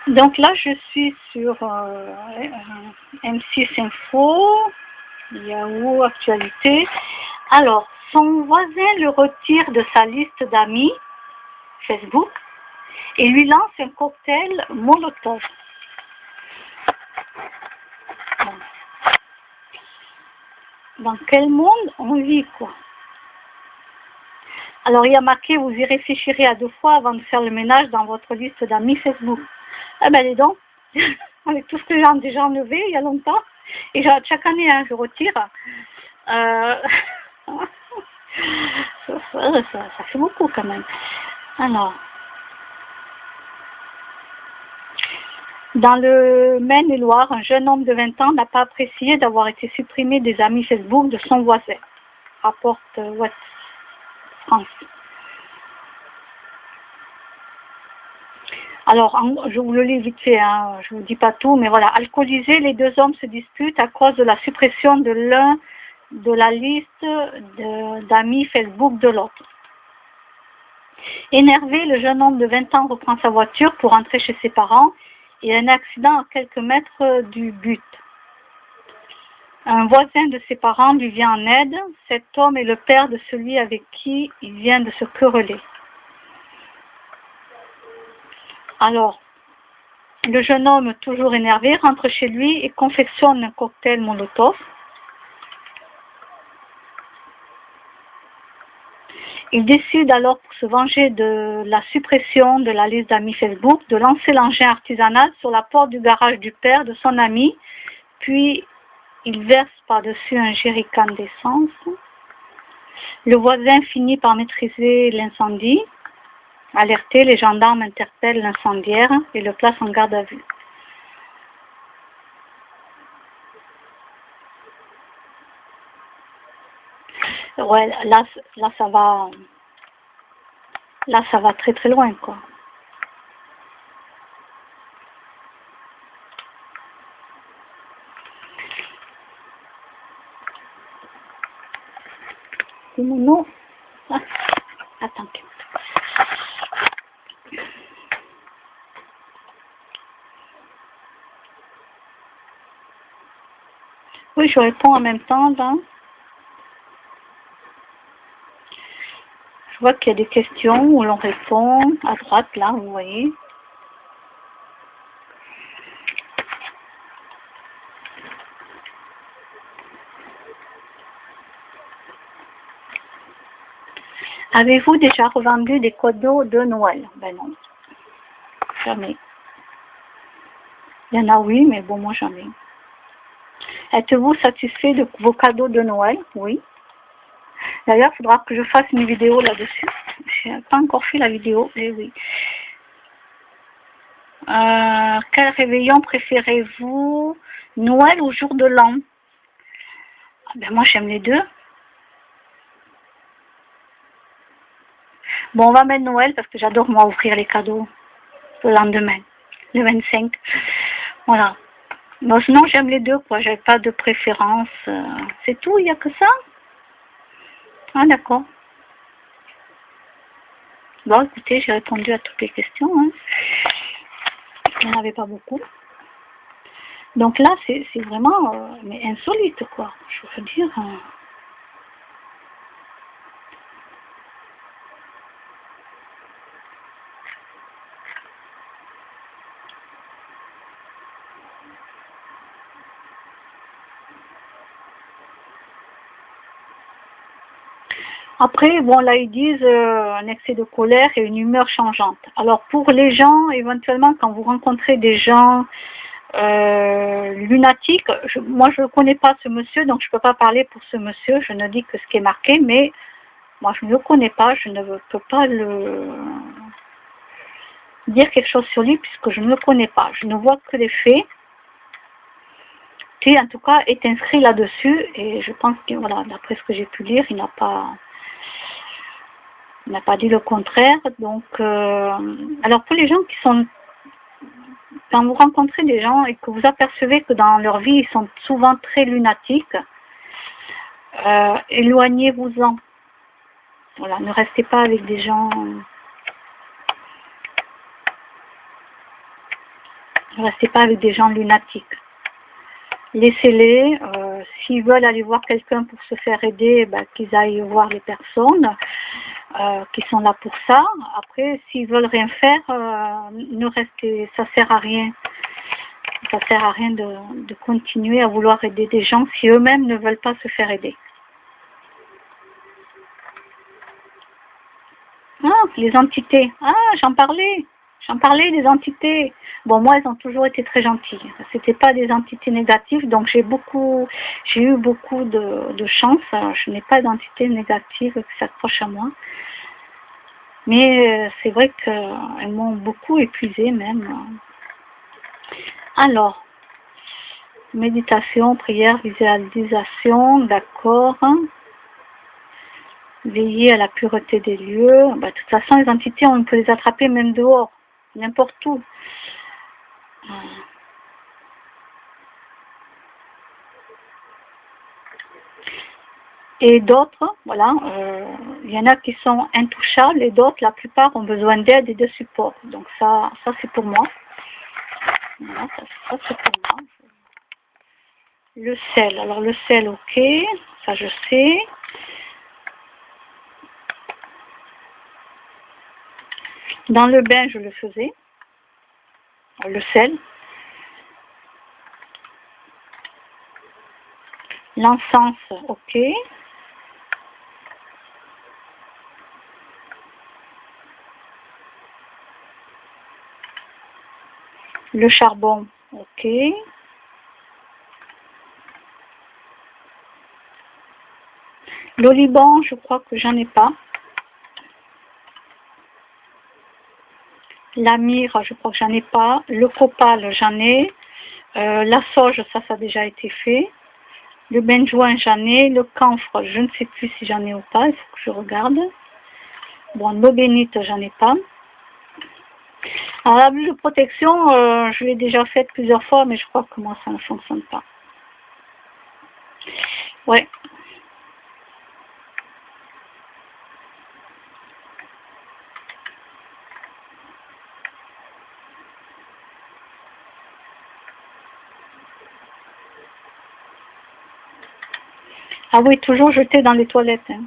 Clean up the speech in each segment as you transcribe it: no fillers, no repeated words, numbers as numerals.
Donc là, je suis sur M6 Info, Yahoo Actualité. Alors, son voisin le retire de sa liste d'amis Facebook et lui lance un cocktail Molotov. Bon. Dans quel monde on vit, quoi? Alors, il y a marqué, vous y réfléchirez à 2 fois avant de faire le ménage dans votre liste d'amis Facebook. Eh ben, les dons, avec tout ce que j'ai déjà enlevé il y a longtemps, et chaque année, hein, je retire. Ça fait beaucoup quand même. Alors, dans le Maine-et-Loire, un jeune homme de 20 ans n'a pas apprécié d'avoir été supprimé des amis Facebook de son voisin. Rapporte Ouest France. Alors, je vous le lis vite fait, hein, je ne vous dis pas tout, mais voilà. Alcoolisés, les 2 hommes se disputent à cause de la suppression de l'un de la liste d'amis Facebook de l'autre. Énervé, le jeune homme de 20 ans reprend sa voiture pour rentrer chez ses parents et un accident à quelques mètres du but. Un voisin de ses parents lui vient en aide. Cet homme est le père de celui avec qui il vient de se quereller. Alors, le jeune homme, toujours énervé, rentre chez lui et confectionne un cocktail Molotov. Il décide alors, pour se venger de la suppression de la liste d'amis Facebook, de lancer l'engin artisanal sur la porte du garage du père de son ami, puis il verse par-dessus un jerrycan d'essence. Le voisin finit par maîtriser l'incendie. Alerté, les gendarmes interpellent l'incendiaire et le placent en garde à vue. Ouais, là ça va très très loin, quoi. Non. Ah, attends. Oui, je réponds en même temps, là. Je vois qu'il y a des questions où l'on répond à droite, là, vous voyez. Avez-vous déjà revendu des cadeaux de Noël? Ben non, jamais. Il y en a, oui, mais bon, moi jamais. Êtes-vous satisfait de vos cadeaux de Noël? Oui. D'ailleurs, il faudra que je fasse une vidéo là-dessus. Je n'ai pas encore fait la vidéo, mais oui. Quel réveillon préférez-vous? Noël ou jour de l'an? Ben moi, j'aime les deux. Bon, on va mettre Noël parce que j'adore, moi, ouvrir les cadeaux le lendemain, le 25. Voilà. Bon, sinon, j'aime les deux, quoi. J'avais pas de préférence. C'est tout, il n'y a que ça? Ah, d'accord. Bon, écoutez, j'ai répondu à toutes les questions. Hein. Il n'y en avait pas beaucoup. Donc là, c'est vraiment mais insolite, quoi. Je veux dire... Après, bon, là, ils disent un excès de colère et une humeur changeante. Alors, pour les gens, éventuellement, quand vous rencontrez des gens lunatiques, moi, je ne connais pas ce monsieur, donc je ne peux pas parler pour ce monsieur. Je ne dis que ce qui est marqué, mais moi, je ne le connais pas. Je ne peux pas dire quelque chose sur lui puisque je ne le connais pas. Je ne vois que les faits qui, en tout cas, est inscrit là-dessus. Et je pense que, voilà, d'après ce que j'ai pu lire, il n'a pas dit le contraire. Donc, alors pour les gens qui sont, quand vous rencontrez des gens et que vous apercevez que dans leur vie, ils sont souvent très lunatiques, éloignez-vous-en. Voilà, ne restez pas avec des gens Ne restez pas avec des gens lunatiques. Laissez-les. S'ils veulent aller voir quelqu'un pour se faire aider, ben, qu'ils aillent voir les personnes qui sont là pour ça. Après, s'ils veulent rien faire, ne restez, ça sert à rien. Ça sert à rien de continuer à vouloir aider des gens si eux-mêmes ne veulent pas se faire aider. Ah, les entités. Ah, j'en parlais. J'en parlais des entités. Bon, moi, elles ont toujours été très gentilles. C'était pas des entités négatives, donc j'ai eu beaucoup de chance. Je n'ai pas d'entités négatives qui s'accrochent à moi. Mais c'est vrai qu'elles m'ont beaucoup épuisée même. Alors, méditation, prière, visualisation, d'accord. Veiller à la pureté des lieux. Bah, de toute façon, les entités, on peut les attraper même dehors, n'importe où. Et d'autres, voilà, il y en a qui sont intouchables et d'autres, la plupart, ont besoin d'aide et de support. Donc ça c'est pour moi. Voilà, ça c'est pour moi. Le sel, alors le sel, ok, ça je sais. Dans le bain, je le faisais. Le sel. L'encens, ok. Le charbon, ok. L'oliban, je crois que j'en ai pas. La myrrhe, je crois que j'en ai pas. Le copal, j'en ai. La sauge, ça a déjà été fait. Le benjoin, j'en ai. Le camphre, je ne sais plus si j'en ai ou pas. Il faut que je regarde. Bon, l'eau bénite, j'en ai pas. Alors, la bulle de protection, je l'ai déjà faite plusieurs fois, mais je crois que moi, ça ne fonctionne pas. Ouais. Ah oui, toujours jeter dans les toilettes. Hein.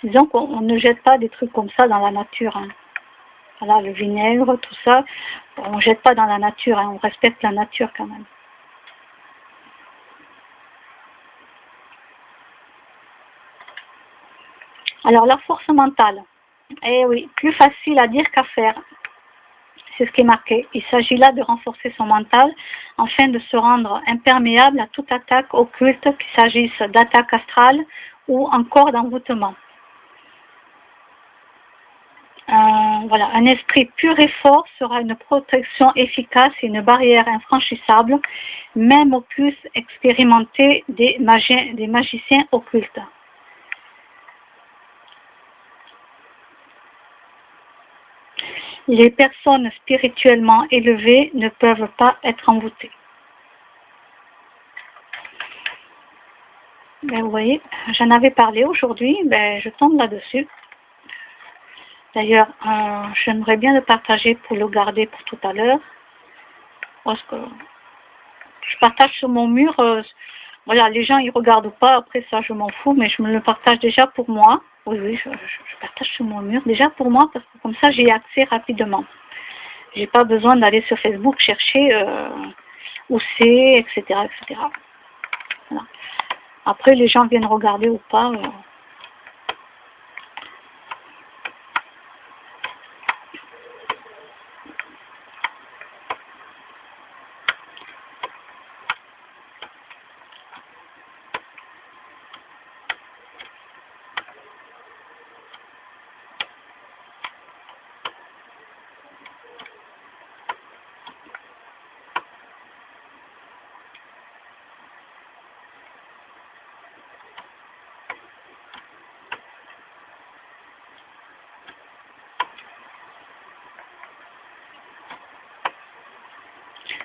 Disons qu'on ne jette pas des trucs comme ça dans la nature. Hein. Voilà, le vinaigre, tout ça, on ne jette pas dans la nature. Hein. On respecte la nature quand même. Alors, la force mentale. Eh oui, plus facile à dire qu'à faire. C'est ce qui est marqué. Il s'agit là de renforcer son mental afin de se rendre imperméable à toute attaque occulte, qu'il s'agisse d'attaque astrale ou encore d'envoûtement. Voilà, un esprit pur et fort sera une protection efficace et une barrière infranchissable, même aux plus expérimentés des magiciens occultes. Les personnes spirituellement élevées ne peuvent pas être envoûtées. Ben, vous voyez, j'en avais parlé aujourd'hui, ben, je tombe là-dessus. D'ailleurs, j'aimerais bien le partager pour le garder pour tout à l'heure. Parce que je partage sur mon mur, voilà, les gens ils regardent pas, après ça je m'en fous, mais je me le partage déjà pour moi. Oui, je partage sur mon mur déjà pour moi, parce que comme ça j'ai accès rapidement. J'ai pas besoin d'aller sur Facebook chercher où c'est, etc., etc. Voilà. Après les gens viennent regarder ou pas.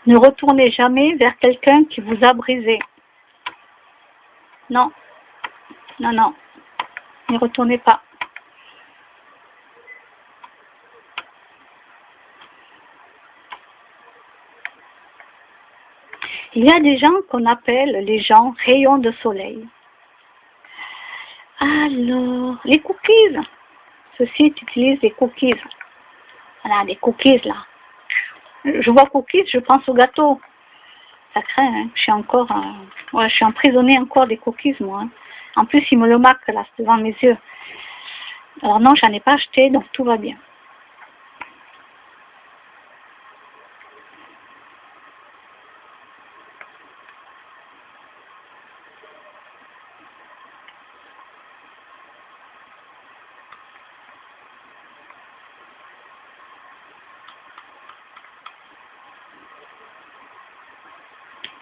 Ne retournez jamais vers quelqu'un qui vous a brisé. Non, non, non. N'y retournez pas. Il y a des gens qu'on appelle les gens rayons de soleil. Alors, les cookies. Ce site utilise des cookies. Voilà, des cookies là. Je vois cookies, je pense au gâteau. Ça craint, hein. Je suis encore, ouais, je suis emprisonnée encore des cookies, moi. Hein. En plus, il me le marque là, c'est devant mes yeux. Alors non, j'en ai pas acheté, donc tout va bien.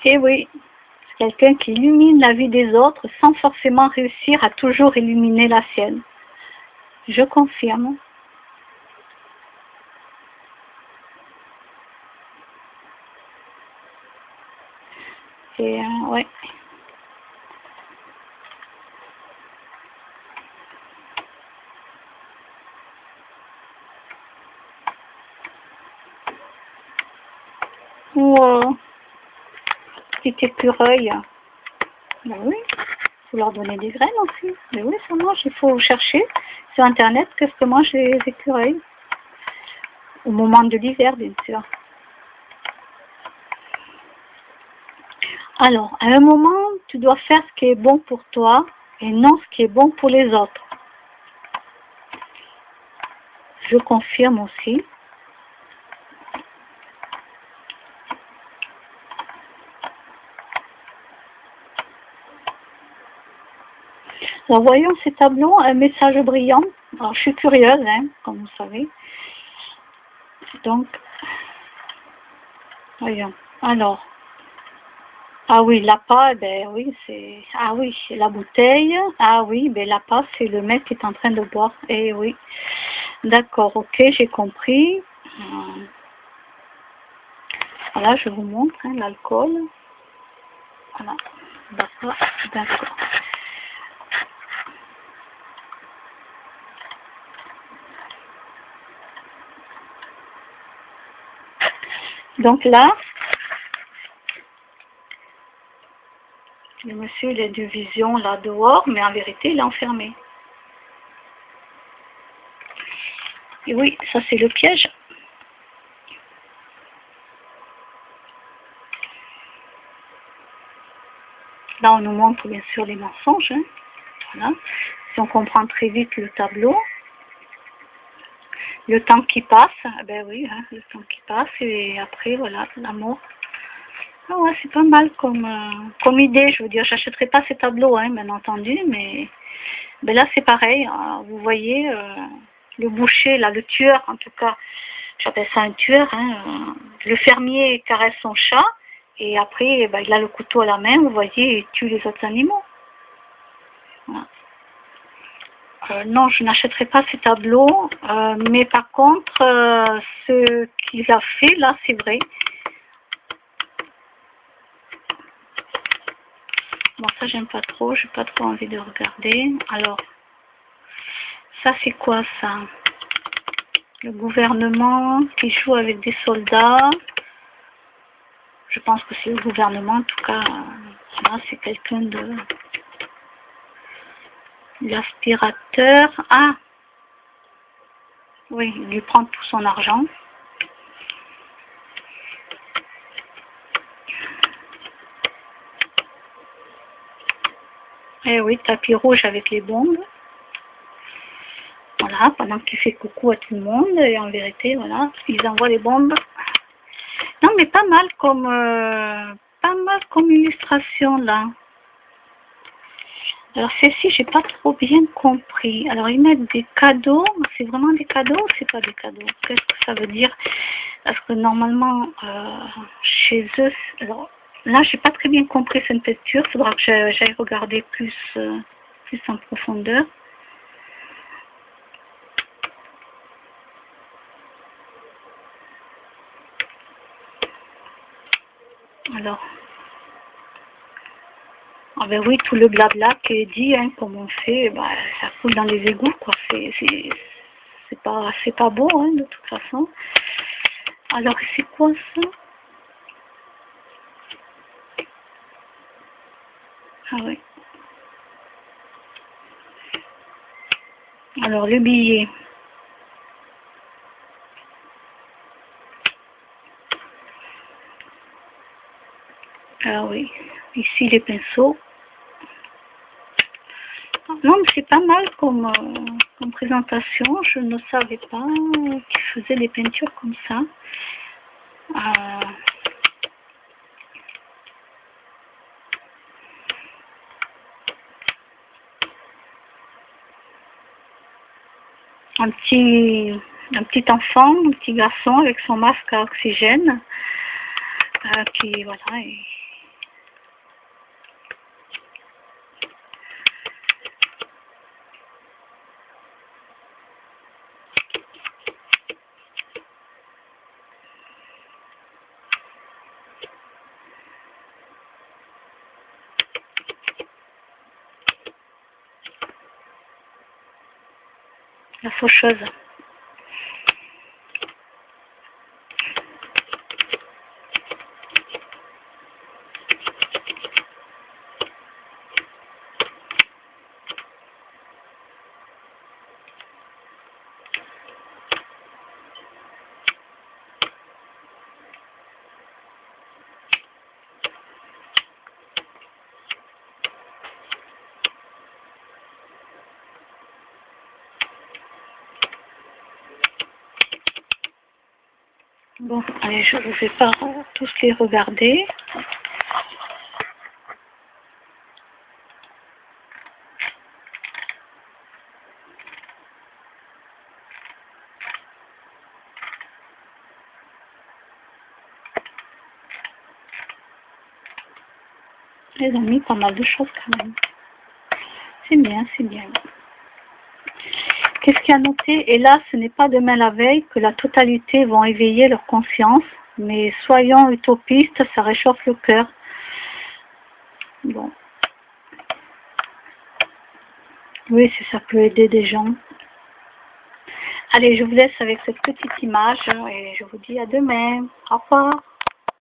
Et oui, c'est quelqu'un qui illumine la vie des autres sans forcément réussir à toujours illuminer la sienne. Je confirme. Et ouais. Ou petit écureuil. Ben oui, il faut leur donner des graines aussi. Mais oui, ça mange. Il faut chercher sur Internet qu'est-ce que mangent les écureuils. Au moment de l'hiver, bien sûr. Alors, à un moment, tu dois faire ce qui est bon pour toi et non ce qui est bon pour les autres. Je confirme aussi. Alors, voyons ces tableaux, un message brillant. Alors, je suis curieuse, hein, comme vous savez. Donc, voyons. Alors, ah oui, l'appât, ben oui, c'est... Ah oui, la bouteille. Ah oui, ben l'appât, c'est le mec qui est en train de boire. Eh oui. D'accord, ok, j'ai compris. Voilà, je vous montre hein, l'alcool. Voilà. D'accord, d'accord. Donc là, le monsieur, il a une vision là dehors, mais en vérité, il est enfermé. Et oui, ça c'est le piège. Là, on nous montre bien sûr les mensonges. Hein. Voilà. Si on comprend très vite le tableau, le temps qui passe, ben oui, hein, le temps qui passe, et après, voilà, l'amour. Ah ouais, c'est pas mal comme idée, je veux dire, j'achèterai pas ces tableaux, hein, bien entendu, mais ben là c'est pareil, hein, vous voyez, le boucher, là, le tueur, en tout cas, j'appelle ça un tueur, hein, le fermier caresse son chat, et après, ben, il a le couteau à la main, vous voyez, il tue les autres animaux. Voilà. Non, je n'achèterai pas ces tableaux, mais par contre, ce qu'il a fait, là, c'est vrai. Bon, ça, j'aime pas trop, j'ai pas trop envie de regarder. Alors, ça, c'est quoi, ça? Le gouvernement qui joue avec des soldats. Je pense que c'est le gouvernement, en tout cas, là, c'est quelqu'un de... L'aspirateur. Ah! Oui, il lui prend tout son argent. Eh oui, tapis rouge avec les bombes. Voilà, pendant qu'il fait coucou à tout le monde, et en vérité, voilà, ils envoient les bombes. Non, mais pas mal comme illustration, là. Alors, celle-ci, j'ai pas trop bien compris. Alors, ils mettent des cadeaux. C'est vraiment des cadeaux ou c'est pas des cadeaux? Qu'est-ce que ça veut dire? Parce que normalement, chez eux, alors, là, j'ai pas très bien compris cette peinture. Il faudra que j'aille regarder plus en profondeur. Alors, Ah ben oui, tout le blabla qui est dit, hein, comme on fait, bah, ça coule dans les égouts, quoi. C'est pas beau, hein, de toute façon. Alors, c'est quoi ça? Ah oui. Alors, le billet. Ah oui. Ici, les pinceaux. Non, mais c'est pas mal comme présentation. Je ne savais pas qu'ils faisaient des peintures comme ça. Un petit enfant, un petit garçon avec son masque à oxygène, qui, voilà, la faucheuse. Bon, allez, je ne vais pas tous les regarder. Ils ont mis pas mal de choses quand même. C'est bien, c'est bien. Qu'est-ce qu'il y a noté? Et là, ce n'est pas demain la veille que la totalité vont éveiller leur conscience, mais soyons utopistes, ça réchauffe le cœur. Bon. Oui, si ça peut aider des gens. Allez, je vous laisse avec cette petite image et je vous dis à demain. Au revoir.